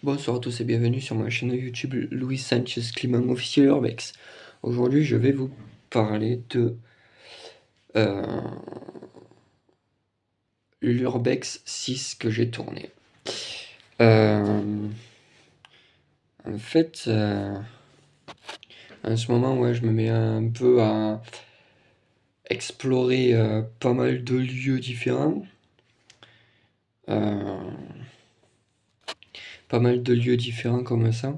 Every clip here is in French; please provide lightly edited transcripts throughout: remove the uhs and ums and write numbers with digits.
Bonsoir à tous et bienvenue sur ma chaîne YouTube Louis Sanchez Climat officiel Urbex. Aujourd'hui je vais vous parler de l'Urbex 6 que j'ai tourné. En fait, en ce moment ouais, je me mets un peu à explorer pas mal de lieux différents. Pas mal de lieux différents comme ça.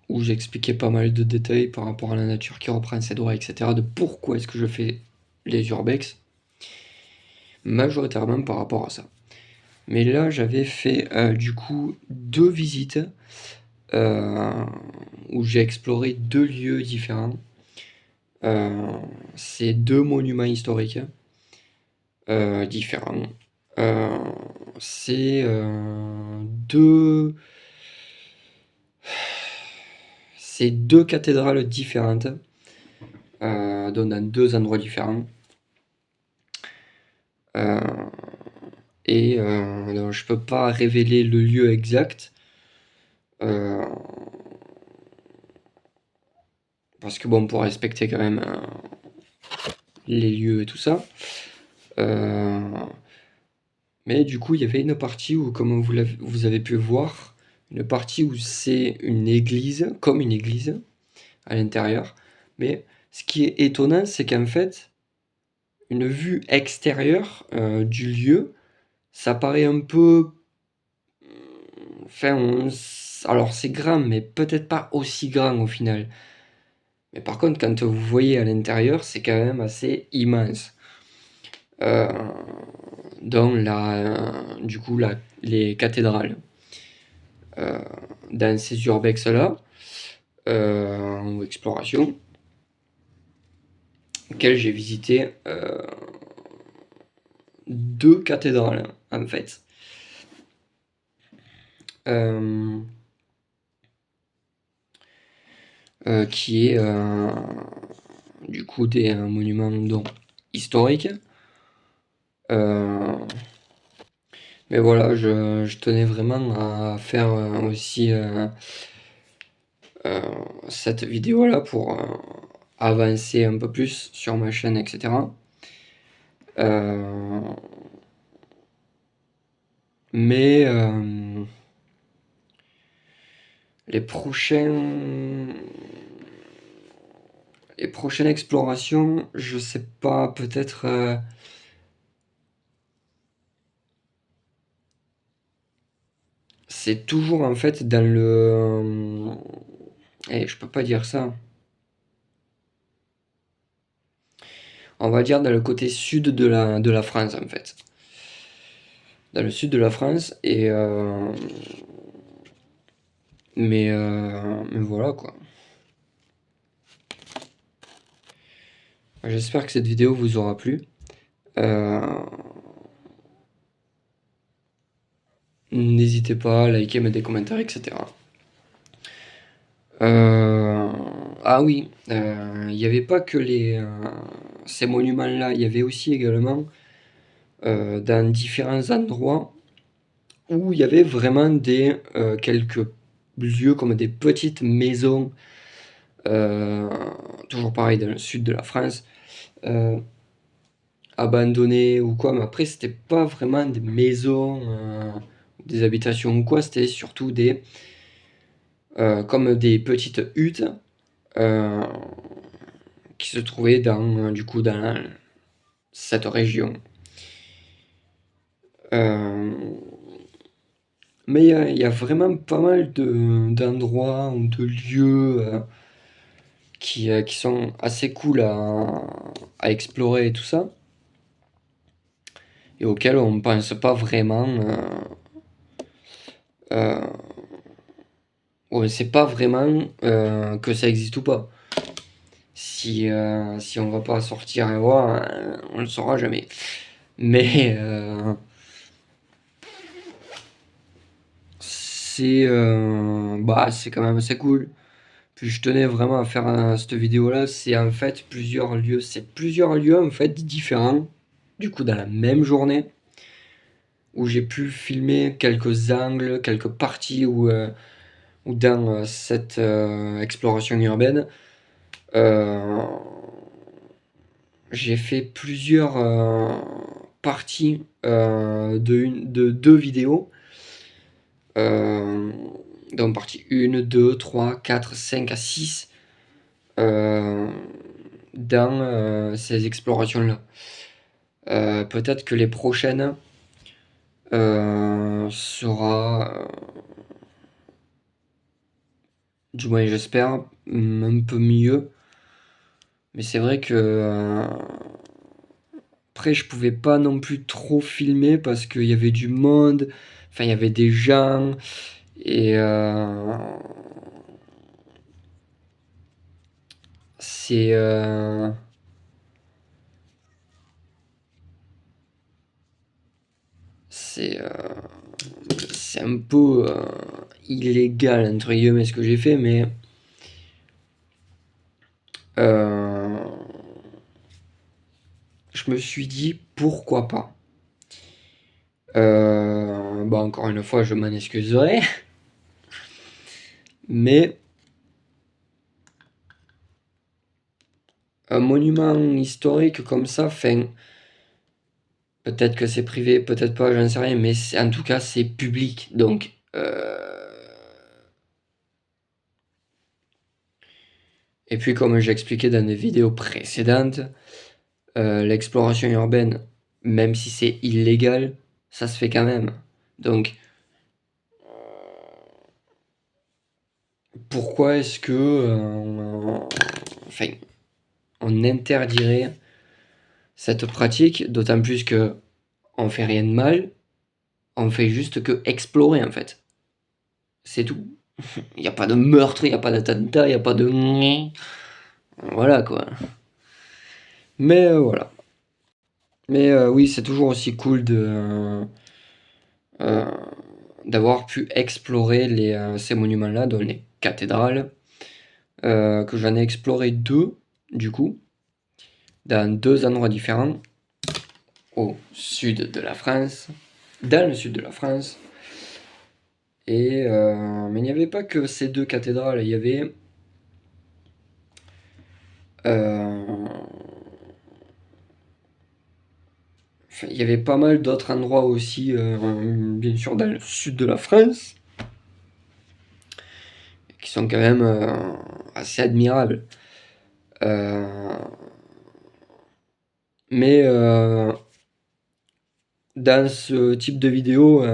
Où j'expliquais pas mal de détails par rapport à la nature qui reprend ses droits, etc. De pourquoi est-ce que je fais les urbex, majoritairement par rapport à ça. Mais là, j'avais fait du coup 2 visites où j'ai exploré 2 lieux différents. C'est 2 monuments historiques différents. C'est deux... C'est 2 cathédrales différentes, dans 2 endroits différents. Donc je peux pas révéler le lieu exact. Parce que bon, pour respecter quand même les lieux et tout ça. Mais du coup, il y avait une partie où, comme vous avez pu voir, une partie où c'est une église, comme une église, à l'intérieur. Mais ce qui est étonnant, c'est qu'en fait, une vue extérieure du lieu, ça paraît un peu... Enfin, alors c'est grand, mais peut-être pas aussi grand au final. Mais par contre, quand vous voyez à l'intérieur, c'est quand même assez immense. Dans du coup, les cathédrales. Dans ces urbex-là, ou exploration, auxquelles j'ai visité 2 cathédrales, en fait. Qui est du coup des monuments donc historiques. Mais voilà, je tenais vraiment à faire aussi cette vidéo là pour avancer un peu plus sur ma chaîne, etc. Mais les prochaines explorations, je sais pas, peut-être c'est toujours en fait dans le... je peux pas dire ça. On va dire dans le côté sud de la France en fait. Dans le sud de la France mais voilà quoi. J'espère que cette vidéo vous aura plu. N'hésitez pas à liker, mettre des commentaires, etc. Ah oui, il n'y avait pas que ces monuments-là, il y avait aussi également dans différents endroits où il y avait vraiment quelques lieux comme des petites maisons, toujours pareil dans le sud de la France, abandonnées ou quoi, mais après c'était pas vraiment des maisons, des habitations ou quoi, c'était surtout comme des petites huttes qui se trouvaient du coup dans cette région. Mais il y a vraiment pas mal d'endroits ou de lieux qui sont assez cool à explorer et tout ça, et auxquels on pense pas vraiment, on ne sait pas vraiment que ça existe ou pas. Si on va pas sortir et voir, on le saura jamais. Mais c'est quand même assez cool. Puis je tenais vraiment à faire cette vidéo là, c'est en fait plusieurs lieux en fait différents, du coup dans la même journée, où j'ai pu filmer quelques angles, quelques parties où dans cette exploration urbaine, j'ai fait plusieurs parties de 2 vidéos. Donc partie 1, 2, 3, 4, 5 à 6 dans ces explorations-là. Peut-être que les prochaines sera, du moins j'espère, un peu mieux. Mais c'est vrai que après je pouvais pas non plus trop filmer parce qu'il y avait du monde, enfin il y avait des gens et c'est c'est c'est un peu illégal entre guillemets ce que j'ai fait, mais je me suis dit pourquoi pas. Bah encore une fois, je m'en excuserai, mais un monument historique comme ça, fin, peut-être que c'est privé, peut-être pas, j'en sais rien, mais en tout cas c'est public, donc et puis comme j'expliquais dans des vidéos précédentes, l'exploration urbaine, même si c'est illégal, ça se fait quand même. Donc pourquoi est-ce que enfin, on interdirait cette pratique, d'autant plus que on fait rien de mal, on fait juste que explorer en fait. C'est tout. Il n'y a pas de meurtre, il n'y a pas d'attentat, il n'y a pas de... Voilà quoi. Mais voilà. Mais oui, c'est toujours aussi cool euh, d'avoir pu explorer ces monuments-là, dont les cathédrales, que j'en ai exploré 2, du coup, dans 2 endroits différents, au sud de la France, dans le sud de la France. Et mais il n'y avait pas que ces 2 cathédrales, il y avait enfin, il y avait pas mal d'autres endroits aussi, bien sûr dans le sud de la France, qui sont quand même assez admirables. Mais dans ce type de vidéo,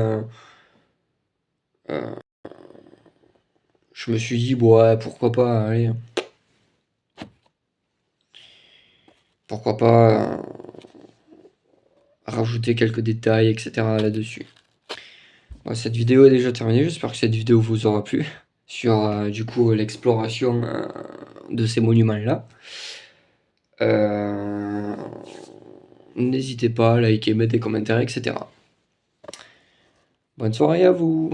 je me suis dit, bon, ouais, pourquoi pas, allez, pourquoi pas rajouter quelques détails, etc. là-dessus. Bon, cette vidéo est déjà terminée, j'espère que cette vidéo vous aura plu sur du coup l'exploration de ces monuments-là. N'hésitez pas à liker, mettre des commentaires, etc. Bonne soirée à vous!